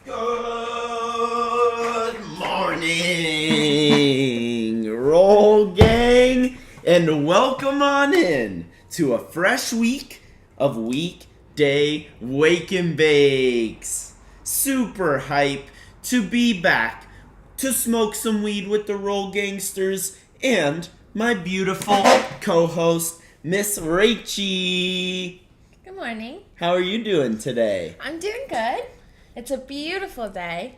Good morning, Roll Gang, and welcome on in to a fresh week of Weekday Wake and Bakes. Super hype to be back to smoke some weed with the Roll Gangsters and my beautiful co-host, Miss Rachie. Good morning. How are you doing today? I'm doing good. It's a beautiful day.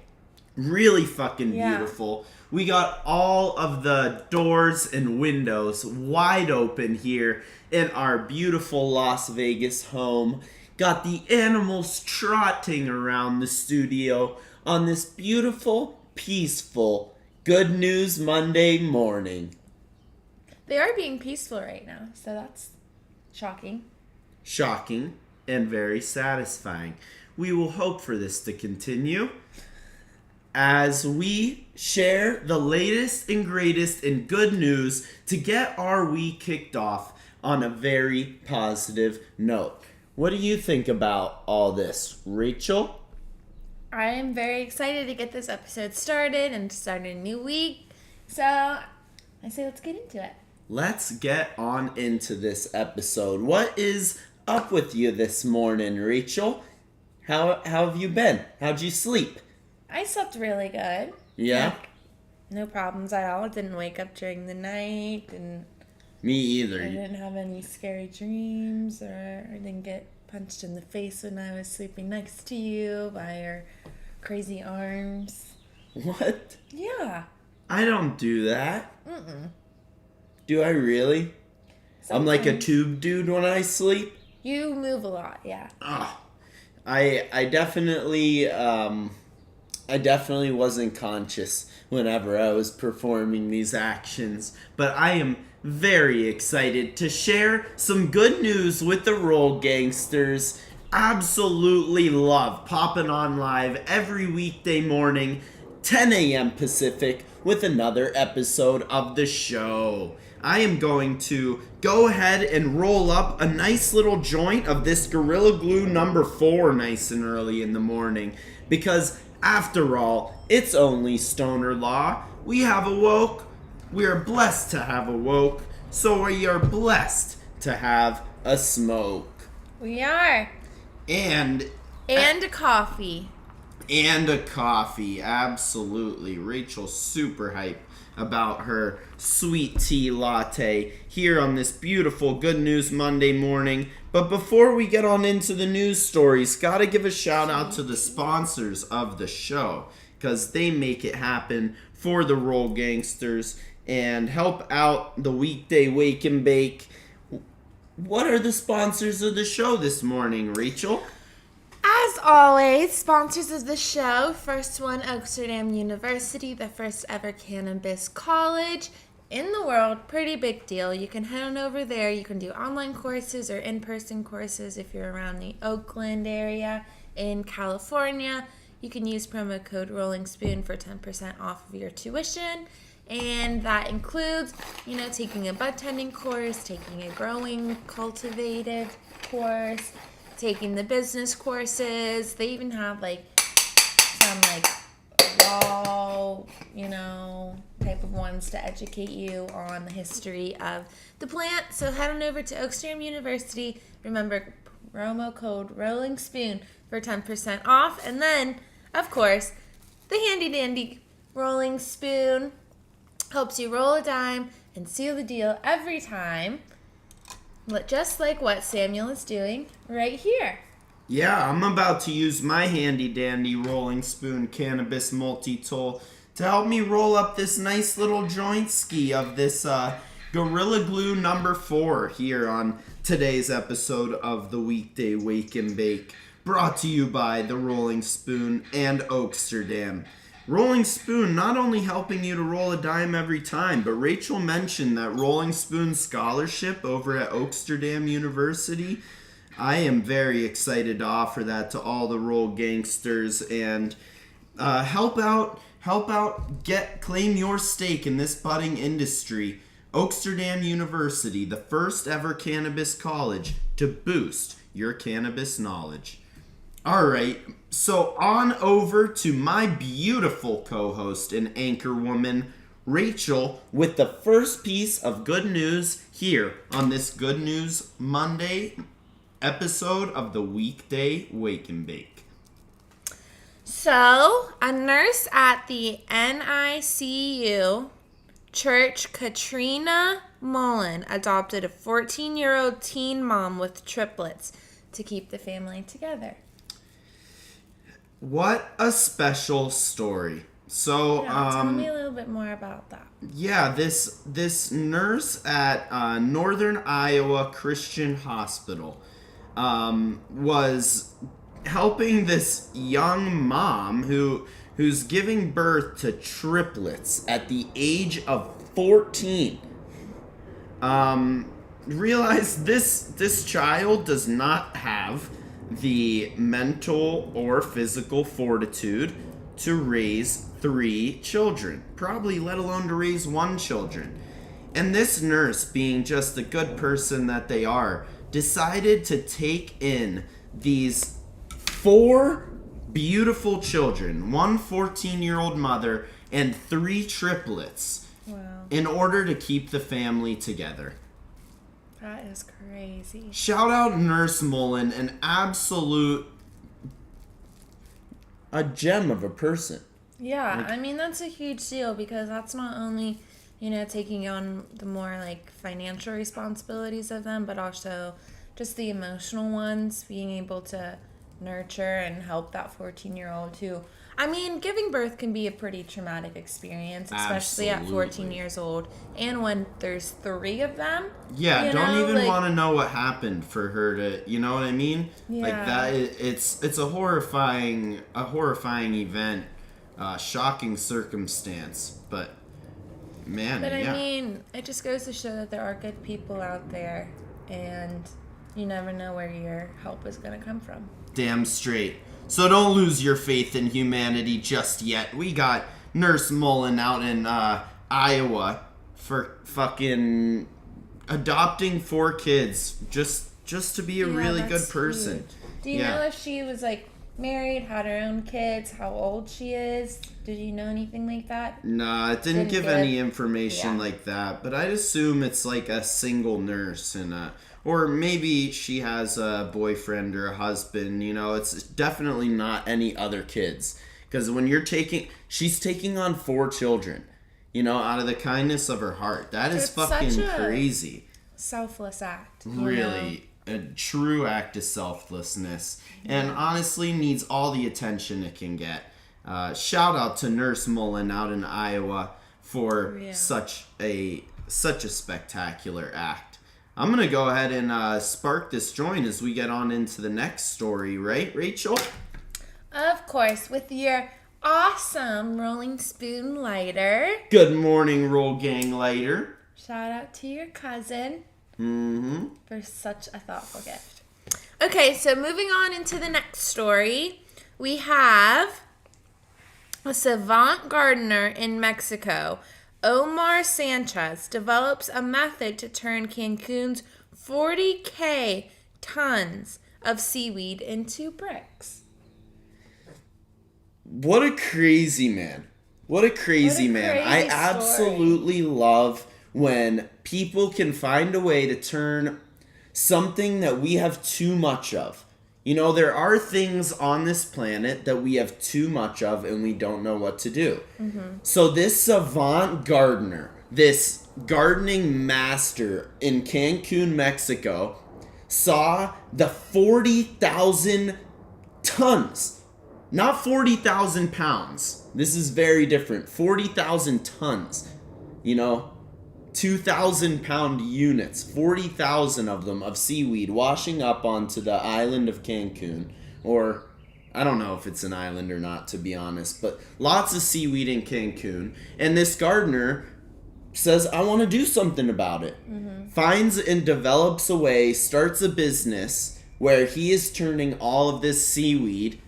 Really fucking beautiful. We got all of the doors and windows wide open here in our beautiful Las Vegas home. Got the animals trotting around the studio on this beautiful, peaceful, good news Monday morning. They are being peaceful right now, so that's shocking. Shocking and very satisfying. We will hope for this to continue as we share the latest and greatest in good news to get our week kicked off on a very positive note. What do you think about all this, Rachel? I am very excited to get this episode started and start a new week. So I say let's get into it. Let's get on into this episode. What is up with you this morning, Rachel? How have you been? How'd you sleep? I slept really good. Yeah? No problems at all. Didn't wake up during the night. Me either. I didn't have any scary dreams, or I didn't get punched in the face when I was sleeping next to you by your crazy arms. What? Yeah. I don't do that. Mm-mm. Do I really? Sometimes. I'm like a tube dude when I sleep. You move a lot, yeah. I definitely wasn't conscious whenever I was performing these actions, but I am very excited to share some good news with the Roll Gangsters. Absolutely love popping on live every weekday morning, 10 a.m. Pacific, with another episode of the show. I am going to go ahead and roll up a nice little joint of this Gorilla Glue number 4 nice and early in the morning, because after all, it's only stoner law. We have awoke. We are blessed to have awoke, so we are blessed to have a smoke. We are. And a coffee. And a coffee, absolutely. Rachel's super hype about her sweet tea latte here on this beautiful Good News Monday morning. But before we get on into the news stories, gotta give a shout out to the sponsors of the show, because they make it happen for the Roll Gangsters and help out the Weekday Wake and Bake. What are the sponsors of the show this morning, Rachel? As always, sponsors of the show. First one, WWnB University, the first ever cannabis college in the world. Pretty big deal. You can head on over there. You can do online courses or in-person courses if you're around the Oakland area in California. You can use promo code Rolling Spoon for 10% off of your tuition. And that includes, taking a bud tending course, taking a growing cultivative course, taking the business courses. They even have some law, type of ones to educate you on the history of the plant. So head on over to WWnB University. Remember, promo code Rolling Spoon for 10% off. And then, of course, the handy dandy Rolling Spoon helps you roll a dime and seal the deal every time. Just like what Samuel is doing right here. Yeah, I'm about to use my handy dandy Rolling Spoon cannabis multi-tool to help me roll up this nice little joint ski of this Gorilla Glue number 4 here on today's episode of the Weekday Wake and Bake, brought to you by the Rolling Spoon and WWnB. Rolling Spoon not only helping you to roll a dime every time, but Rachel mentioned that Rolling Spoon scholarship over at WWnB University. I am very excited to offer that to all the Roll Gangsters and help out, claim your stake in this budding industry. WWnB University, the first ever cannabis college to boost your cannabis knowledge. All right, so on over to my beautiful co-host and anchor woman, Rachel, with the first piece of good news here on this Good News Monday episode of the Weekday Wake and Bake. So, a nurse at the NICU church, Katrina Mullen, adopted a 14-year-old teen mom with triplets to keep the family together. What a special story. So, Tell me a little bit more about that. Yeah, this nurse at Northern Iowa Christian Hospital was helping this young mom who's giving birth to triplets at the age of 14. Realize this child does not have the mental or physical fortitude to raise 3 children, probably let alone to raise 1 children. And this nurse, being just the good person that they are, decided to take in these 4 beautiful children, 1 14-year-old mother, and 3 triplets, in order to keep the family together. That is crazy. Shout out Nurse Mullen, an a gem of a person. Yeah, I mean, that's a huge deal because that's not only, taking on the more financial responsibilities of them, but also just the emotional ones, being able to nurture and help that 14-year-old who, giving birth can be a pretty traumatic experience, especially at 14 years old. And when there's 3 of them. Yeah, don't even want to know what happened for her to, you know what I mean? Yeah. Like that, it's a horrifying event, shocking circumstance, but man, But yeah. it just goes to show that there are good people out there, and you never know where your help is going to come from. Damn straight. So don't lose your faith in humanity just yet. We got Nurse Mullen out in Iowa for fucking adopting 4 kids just to be a really good person. Huge. Do you know if she was married, had her own kids, how old she is? Did you know anything like that? Nah, it didn't give any information like that, but I'd assume it's a single nurse and or maybe she has a boyfriend or a husband, it's definitely not any other kids. Because when she's taking on 4 children, out of the kindness of her heart. That is fucking crazy. Selfless act. Really, a true act of selflessness. And honestly needs all the attention it can get. Shout out to Nurse Mullen out in Iowa for such a spectacular act. I'm going to go ahead and spark this joint as we get on into the next story, right, Rachel? Of course, with your awesome rolling spoon lighter. Good morning, Roll Gang lighter. Shout out to your cousin for such a thoughtful gift. Okay, so moving on into the next story, we have a savant gardener in Mexico, Omar Sanchez, develops a method to turn Cancun's 40K tons of seaweed into bricks. What a crazy man. What a crazy man. I absolutely love when people can find a way to turn something that we have too much of. There are things on this planet that we have too much of and we don't know what to do. So this savant gardener, this gardening master in Cancun, Mexico, saw the 40,000 tons, not 40,000 pounds. This is very different. 40,000 tons, 2,000-pound units, 40,000 of them, of seaweed washing up onto the island of Cancun. Or, I don't know if it's an island or not, to be honest, but lots of seaweed in Cancun. And this gardener says, I want to do something about it. Finds and develops a way, starts a business where he is turning all of this seaweed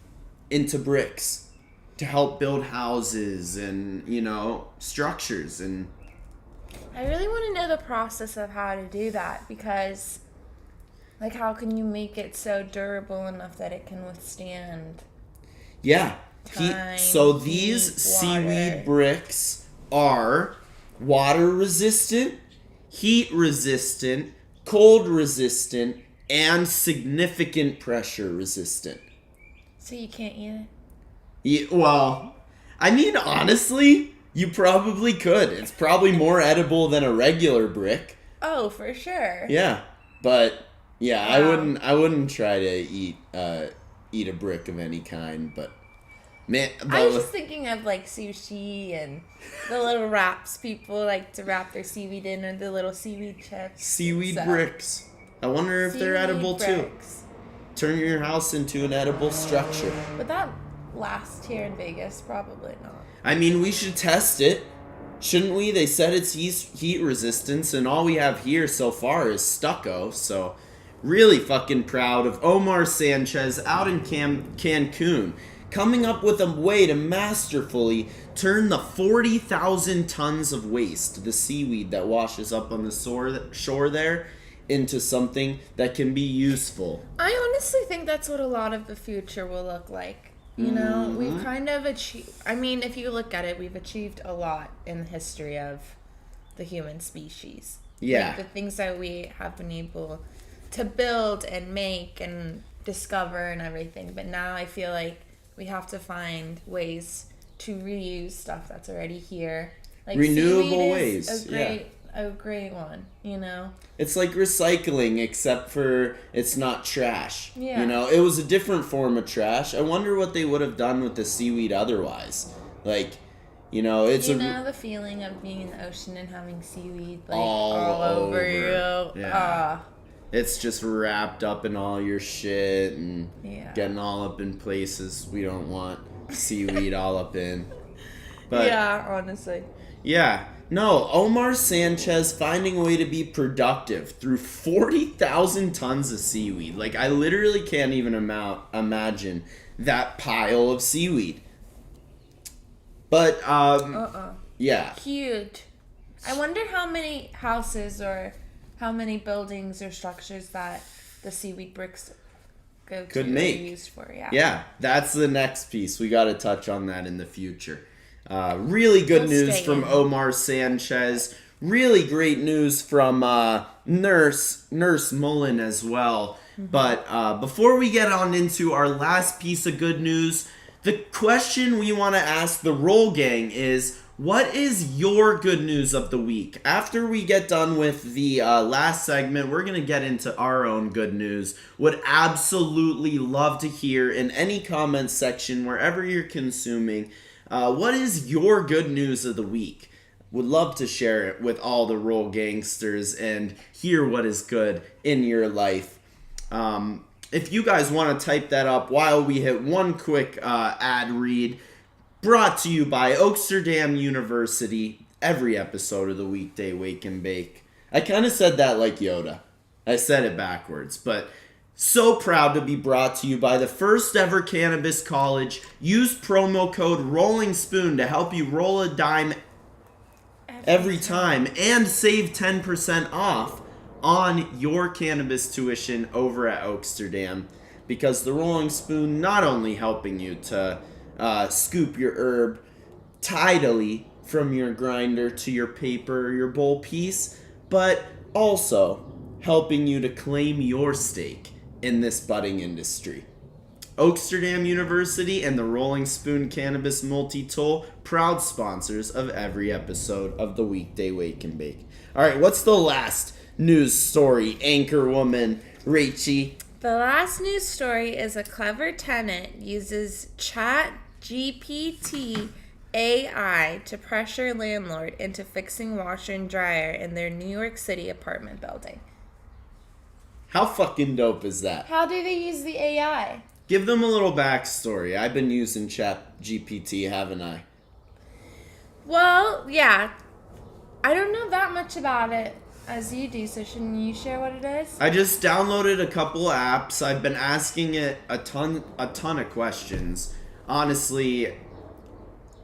into bricks to help build houses and, structures. And I really want to know the process of how to do that because Like, how can you make it so durable enough that it can withstand Yeah. time, So heat, these seaweed water? bricks are water resistant, heat resistant, cold resistant, and significant pressure resistant. So you can't eat it? Yeah, well, I mean, honestly, you probably could. It's probably more edible than a regular brick. Oh, for sure. Yeah, but yeah, Wow. I wouldn't try to eat a brick of any kind. But man, I was just thinking of like sushi and the little wraps people like to wrap their seaweed in, or the little seaweed chips. and seaweed stuff. bricks. I wonder if they're Seaweed edible too. bricks. Turn your house into an edible structure. Would that last here in Vegas? Probably not. I mean, we should test it. Shouldn't we? They said it's heat resistance, and all we have here so far is stucco, so really fucking proud of Omar Sanchez out in Cancun, coming up with a way to masterfully turn the 40,000 tons of waste, the seaweed that washes up on the shore there, into something that can be useful. I honestly think that's what a lot of the future will look like. You know, we've kind of achieved, I mean, if you look at it, we've achieved a lot in the history of the human species. Yeah. Like the things that we have been able to build and make and discover and everything. But now I feel like we have to find ways to reuse stuff that's already here. Like Renewable seaweed ways, is a great one, you know? It's like recycling, except for it's not trash. Yeah. You know, it was a different form of trash. I wonder what they would have done with the seaweed otherwise. Like, you know, it's You know the feeling of being in the ocean and having seaweed like All all over over. you. Yeah. It's just wrapped up in all your shit and Yeah. getting all up in places we don't want seaweed all up in. But Yeah, honestly. yeah. No, Omar Sanchez finding a way to be productive through 40,000 tons of seaweed. Like, I literally can't even imagine that pile of seaweed. But, yeah. Huge. I wonder how many houses or how many buildings or structures that the seaweed bricks go Could to make. or used for. Yeah. Yeah, that's the next piece. We got to touch on that in the future. Really good We'll news stay from in. Omar Sanchez. Really great news from Nurse Mullen as well. But before we get on into our last piece of good news, the question we want to ask the Roll Gang is, what is your good news of the week? After we get done with the last segment, we're going to get into our own good news. Would absolutely love to hear in any comment section, wherever you're consuming, what is your good news of the week? Would love to share it with all the Roll Gangsters and hear what is good in your life. If you guys want to type that up while we hit one quick ad read, brought to you by Oaksterdam University, every episode of the Weekday Wake and Bake. I kind of said that like Yoda. I said it backwards, but so proud to be brought to you by the first ever cannabis college. Use promo code Rolling Spoon to help you roll a dime every time and save 10% off on your cannabis tuition over at Oaksterdam, because the Rolling Spoon not only helping you to scoop your herb tidily from your grinder to your paper or your bowl piece, but also helping you to claim your stake in this budding industry. Oaksterdam University and the Rolling Spoon Cannabis Multi-Tool, proud sponsors of every episode of the Weekday Wake and Bake. All right, what's the last news story, anchor woman Rachie? The last news story is a clever tenant uses Chat GPT AI to pressure landlord into fixing washer and dryer in their New York City apartment building. How fucking dope is that? How do they use the AI? Give them a little backstory. I've been using Chat GPT, haven't I? Well, yeah. I don't know that much about it as you do, so shouldn't you share what it is? I just downloaded a couple apps. I've been asking it a ton of questions. Honestly,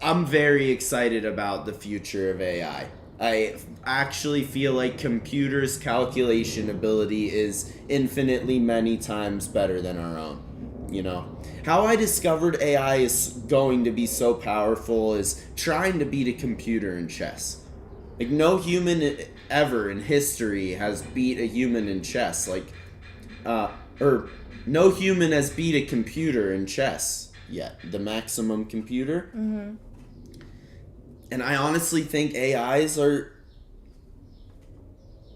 I'm very excited about the future of AI. I actually feel like computers' calculation ability is infinitely many times better than our own. You know? How I discovered AI is going to be so powerful is trying to beat a computer in chess. Like, no human ever in history has beat a human in chess. Like, or no human has beat a computer in chess yet. The maximum computer. Mm-hmm. And I honestly think AIs are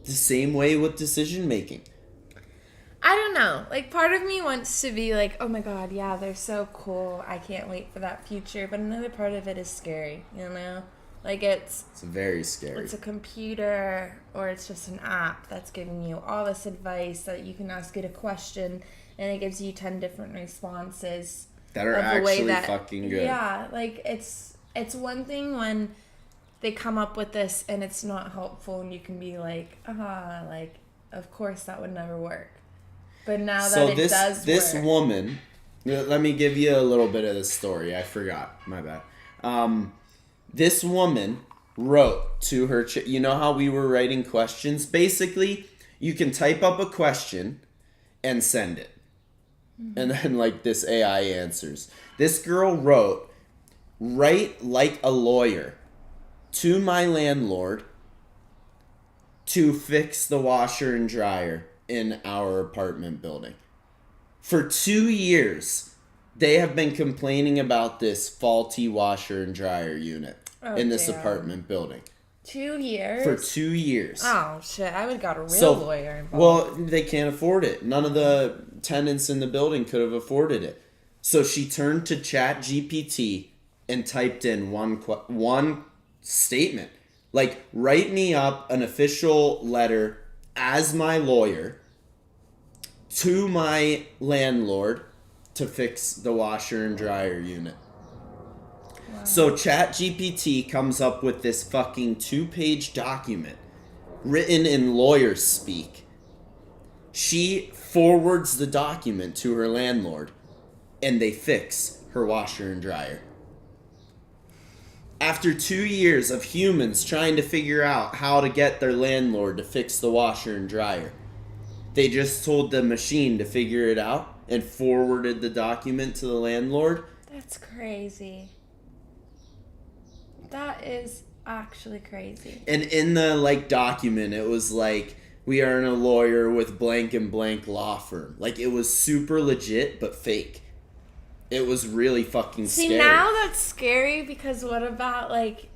the same way with decision making. I don't know. Like, part of me wants to be like, oh my god, yeah, they're so cool. I can't wait for that future. But another part of it is scary, you know? Like, it's very scary. It's a computer or it's just an app that's giving you all this advice that you can ask it a question and it gives you 10 different responses. That are actually fucking good. Yeah, like, it's one thing when they come up with this and it's not helpful and you can be like, like, of course that would never work. But now that it does this work. woman, let me give you a little bit of the story. I forgot. My bad. This woman wrote to her, you know how we were writing questions? Basically, you can type up a question and send it. Mm-hmm. And then, like, this AI answers. This girl wrote, write like a lawyer to my landlord to fix the washer and dryer in our apartment building. For 2 years, they have been complaining about this faulty washer and dryer unit in this apartment building. 2 years? For 2 years. Oh, shit. I would have got a real lawyer involved. Well, they can't afford it. None of the tenants in the building could have afforded it. So she turned to ChatGPT and typed in one statement. Like, write me up an official letter as my lawyer to my landlord to fix the washer and dryer unit. Wow. So ChatGPT comes up with this fucking 2-page document written in lawyer speak. She forwards the document to her landlord and they fix her washer and dryer. After 2 years of humans trying to figure out how to get their landlord to fix the washer and dryer, they just told the machine to figure it out and forwarded the document to the landlord. That's crazy. That is actually crazy. And in the, like, document, it was like, we are a lawyer with blank and blank law firm. Like, it was super legit, but fake. It was really fucking scary. See, now that's scary because what about, like,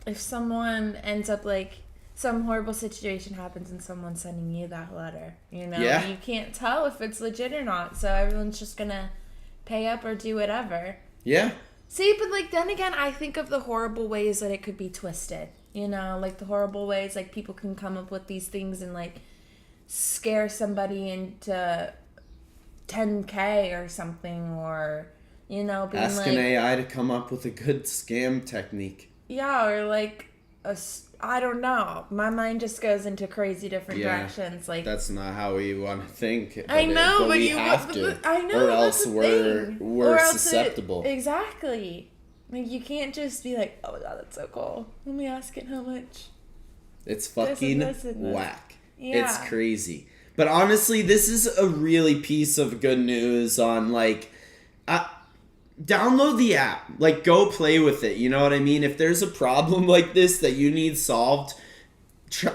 if someone ends up, like, some horrible situation happens and someone's sending you that letter, you know? Yeah. You can't tell if it's legit or not, so everyone's just gonna pay up or do whatever. Yeah. See, but, like, then again, I think of the horrible ways that it could be twisted, you know? Like, the horrible ways, like, people can come up with these things and, like, scare somebody into $10K or something, or, you know, being ask an AI to come up with a good scam technique. Yeah, or like I don't know. My mind just goes into crazy different directions. Like, that's not how we want to think. I know, but we you have to. I know, or else we're susceptible. Exactly. Like, you can't just be like, oh my god, that's so cool. Let me ask it how much. It's fucking this. whack. Yeah. It's crazy. But honestly, this is a really piece of good news on, like, download the app. Like, go play with it. You know what I mean? If there's a problem like this that you need solved,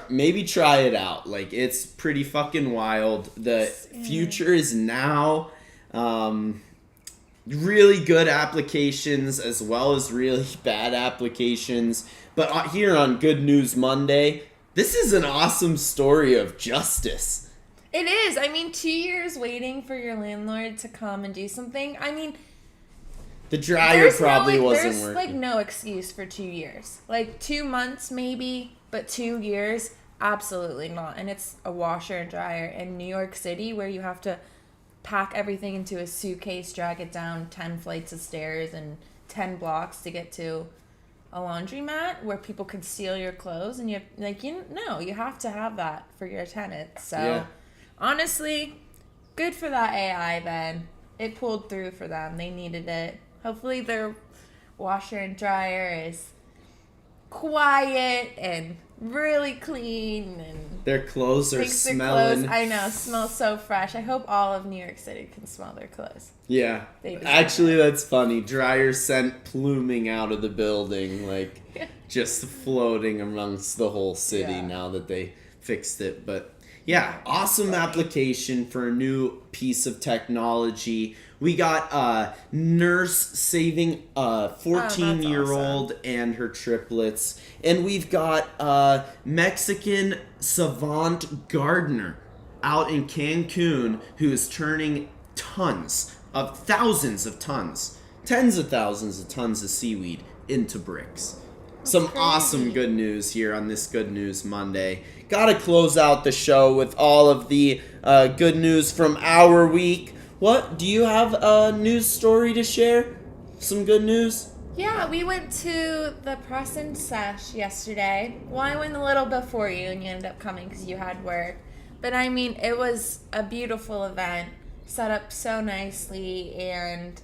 maybe try it out. Like, it's pretty fucking wild. The future is now. Really good applications as well as really bad applications. But here on Good News Monday, this is an awesome story of justice. It is. I mean, 2 years waiting for your landlord to come and do something. I mean, the dryer probably wasn't working. There's, like, no excuse for 2 years. Like, 2 months maybe, but 2 years, absolutely not. And it's a washer and dryer in New York City where you have to pack everything into a suitcase, drag it down 10 flights of stairs and 10 blocks to get to a laundromat where people can steal your clothes. And you have, like, you have to have that for your tenants. So... yeah. Honestly, good for that AI then. It pulled through for them. They needed it. Hopefully their washer and dryer is quiet and really clean, and their clothes are makes their smelling. clothes, I know, smell so fresh. I hope all of New York City can smell their clothes. Yeah. They deserve Actually, that's funny. Dryer scent pluming out of the building, like just floating amongst the whole city now that they fixed it. But yeah, awesome application for a new piece of technology. We got a nurse saving a 14-year-old and her triplets. And we've got a Mexican savant gardener out in Cancun who is turning thousands of tons, tens of thousands of tons of seaweed into bricks. Some awesome good news here on this Good News Monday. Gotta close out the show with all of the good news from our week. What? Do you have a news story to share? Some good news? Yeah, we went to the press and sesh yesterday. Well, I went a little before you, and you ended up coming because you had work. But I mean, it was a beautiful event, set up so nicely, and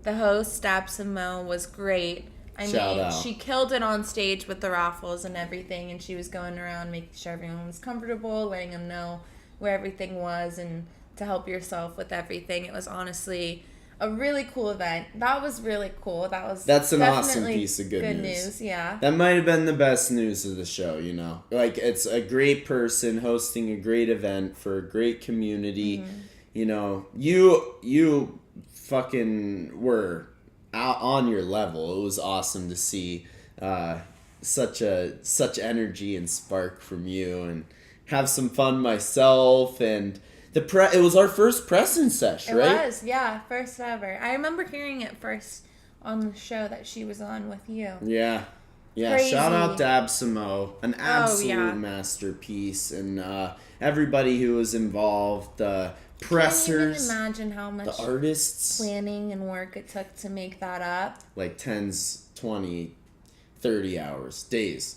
the host, Mo, was great. Shout out. She killed it on stage with the raffles and everything, and she was going around making sure everyone was comfortable, letting them know where everything was, and to help yourself with everything. It was honestly a really cool event. That was really cool. That's an awesome piece of good news. Yeah. That might have been the best news of the show, you know. Like, it's a great person hosting a great event for a great community. Mm-hmm. You know, you fucking were out on your level. It was awesome to see such energy and spark from you, and have some fun myself. And it was our first press and sesh, right? It was, yeah, first ever. I remember hearing it first on the show that she was on with you. Yeah. Crazy. Shout out to Mo, an absolute masterpiece, and everybody who was involved, the pressers, can't even imagine how much the artists, planning and work it took to make that up. Like 20, 30 hours, days.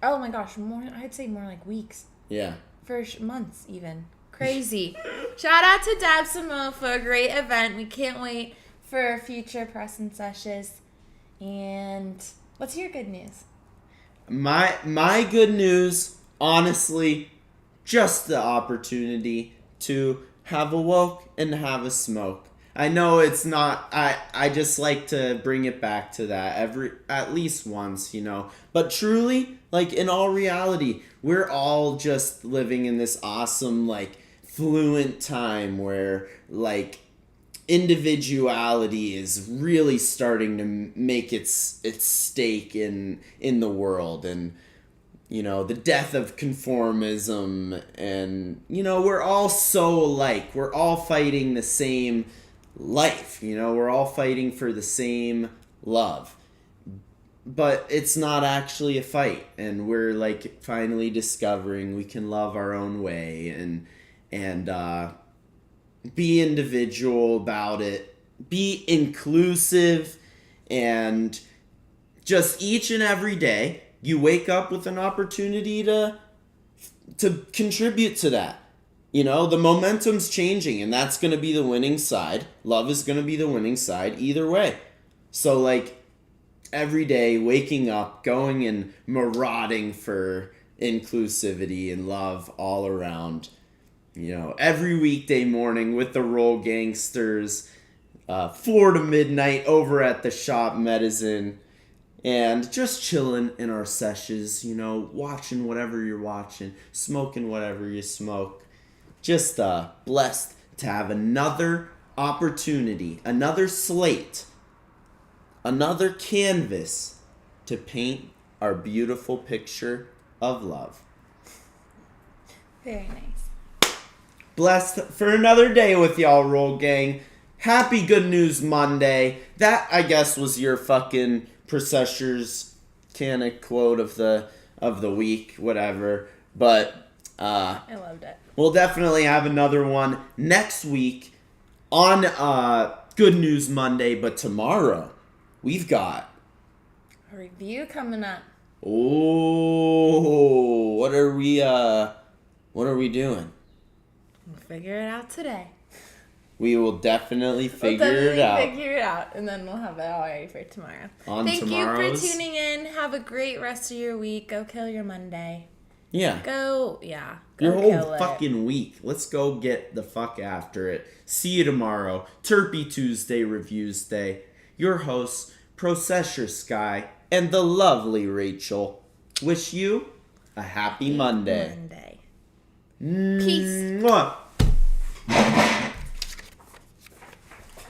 Oh my gosh, I'd say more like weeks. Yeah. For months even. Crazy. Shout out to Mo for a great event. We can't wait for future press and sessions. And what's your good news? My good news, honestly, just the opportunity to have a woke and have a smoke. I know it's not, I just like to bring it back to that at least once, you know. But truly, like, in all reality, we're all just living in this awesome, like, fluent time where, like, individuality is really starting to make its stake in the world. And, you know, the death of conformism, and, you know, we're all so alike. We're all fighting the same life, you know, we're all fighting for the same love. But it's not actually a fight, and we're, like, finally discovering we can love our own way and be individual about it, be inclusive, and just each and every day you wake up with an opportunity to contribute to that. You know, the momentum's changing, and that's going to be the winning side. Love is going to be the winning side either way. So, like, every day, waking up, going and marauding for inclusivity and love all around. You know, every weekday morning with the Roll Gangsters, 4 to midnight over at the Shop Medicine, and just chilling in our sessions, you know, watching whatever you're watching, smoking whatever you smoke. Just blessed to have another opportunity, another slate, another canvas to paint our beautiful picture of love. Very nice. Blessed for another day with y'all, Roll Gang. Happy Good News Monday. That, I guess, was your fucking processors kind of quote of the week, whatever. But I loved it. We'll definitely have another one next week on Good News Monday. But tomorrow, we've got a review coming up. Oh, what are we doing? We'll figure it out today. We will definitely figure We'll it out. Figure it out, and then we'll have it all ready for tomorrow. Thank Tomorrow's... you for tuning in. Have a great rest of your week. Go kill your Monday. Yeah. Go your kill whole it. fucking week. Let's go get the fuck after it. See you tomorrow. Terpy Tuesday Reviews Day. Your hosts, Processor Sky and the lovely Rachel, wish you a happy Monday. Peace. Mwah.